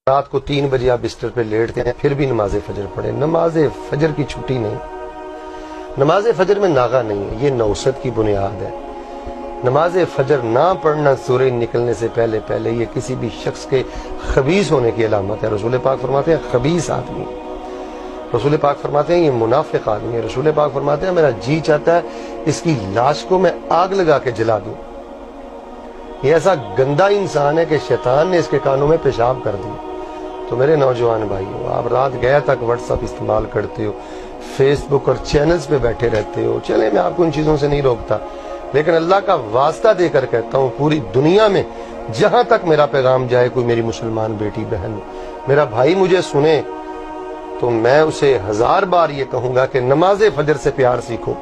رات کو 3 بجے آپ بستر پہ لیٹتے ہیں پھر بھی نماز فجر پڑھیں. نماز فجر کی چھٹی نہیں, نماز فجر میں ناغہ نہیں ہے, یہ نوست کی بنیاد ہے. نماز فجر نہ پڑھنا سورج نکلنے سے پہلے یہ کسی بھی شخص کے خبیث ہونے کی علامت ہے. رسول پاک فرماتے ہیں خبیث آدمی, رسول پاک فرماتے ہیں یہ منافق آدمی ہے. رسول پاک فرماتے ہیں میرا جی چاہتا ہے اس کی لاش کو میں آگ لگا کے جلا دوں. یہ ایسا گندا انسان ہے کہ شیطان نے اس کے کانوں میں پیشاب کر دی. تو میرے نوجوان بھائیو, آپ رات گیا تک واٹس ایپ استعمال کرتے ہو, فیس بک اور چینلز پہ بیٹھے رہتے ہو. چلے میں آپ کو ان چیزوں سے نہیں روکتا, لیکن اللہ کا واسطہ دے کر کہتا ہوں پوری دنیا میں جہاں تک میرا پیغام جائے, کوئی میری مسلمان بیٹی بہن میرا بھائی مجھے سنے تو میں اسے 1000 بار یہ کہوں گا کہ نماز فجر سے پیار سیکھو.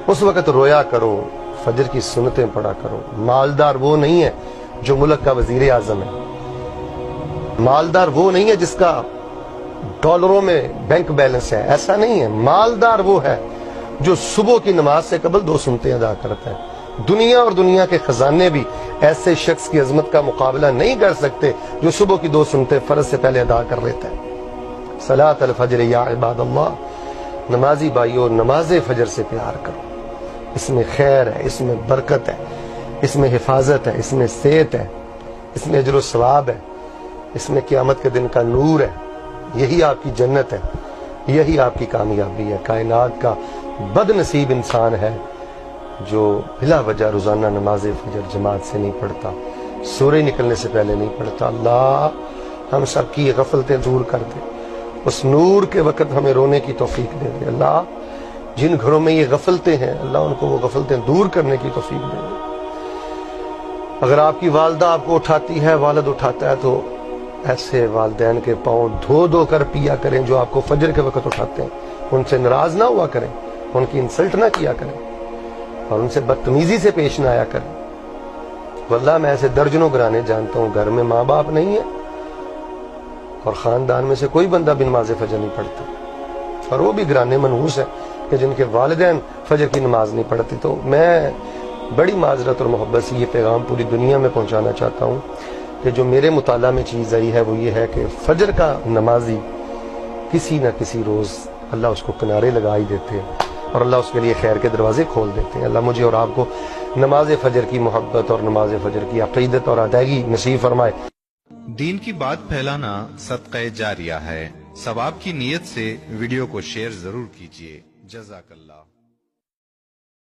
اس وقت رویا کرو, فجر کی سنتیں پڑھا کرو. مالدار وہ نہیں ہے جو ملک کا وزیر اعظم ہے, مالدار وہ نہیں ہے جس کا ڈالروں میں بینک بیلنس ہے, ایسا نہیں ہے. مالدار وہ ہے جو صبح کی نماز سے قبل 2 سنتیں ادا کرتا ہے. دنیا اور دنیا کے خزانے بھی ایسے شخص کی عظمت کا مقابلہ نہیں کر سکتے جو صبح کی 2 سنتیں فرض سے پہلے ادا کر لیتا ہے. صلاۃ الفجر یا عباد اللہ, نمازی بھائیو نماز فجر سے پیار کرو. اس میں خیر ہے, اس میں برکت ہے, اس میں حفاظت ہے, اس میں صحت ہے, اس میں اجر و ثواب ہے, اس میں قیامت کے دن کا نور ہے. یہی آپ کی جنت ہے, یہی آپ کی کامیابی ہے. کائنات کا بد نصیب انسان ہے جو بلا وجہ روزانہ نماز فجر جماعت سے نہیں پڑھتا, سورج نکلنے سے پہلے نہیں پڑھتا. اللہ ہم سب کی یہ غفلتیں دور کر دے, اس نور کے وقت ہمیں رونے کی توفیق دے دے. اللہ جن گھروں میں یہ غفلتیں ہیں اللہ ان کو وہ غفلتیں دور کرنے کی توفیق دے دے. اگر آپ کی والدہ آپ کو اٹھاتی ہے, والد اٹھاتا ہے, تو ایسے والدین کے پاؤں دھو کر پیا کریں جو آپ کو فجر کے وقت اٹھاتے ہیں. ان سے ناراض نہ ہوا کریں, ان کی انسلٹ نہ کیا کریں, اور ان سے بدتمیزی سے پیش نہ آیا کریں. واللہ میں ایسے درجنوں گھرانے جانتا ہوں گھر میں ماں باپ نہیں ہے اور خاندان میں سے کوئی بندہ بھی نماز فجر نہیں پڑھتا, اور وہ بھی گھرانے منحوس ہیں کہ جن کے والدین فجر کی نماز نہیں پڑھتی. تو میں بڑی معذرت اور محبت سے یہ پیغام پوری دنیا میں پہنچانا چاہتا ہوں کہ جو میرے مطالعہ میں چیز آئی ہے وہ یہ ہے کہ فجر کا نمازی کسی نہ کسی روز اللہ اس کو کنارے لگا ہی دیتے ہیں اور اللہ اس کے لیے خیر کے دروازے کھول دیتے ہیں. اللہ مجھے اور آپ کو نماز فجر کی محبت اور نماز فجر کی عقیدت اور ادائیگی نصیب فرمائے. دین کی بات پھیلانا صدقہ جاریہ ہے. ثواب کی نیت سے ویڈیو کو شیئر ضرور کیجیے. جزاک اللہ.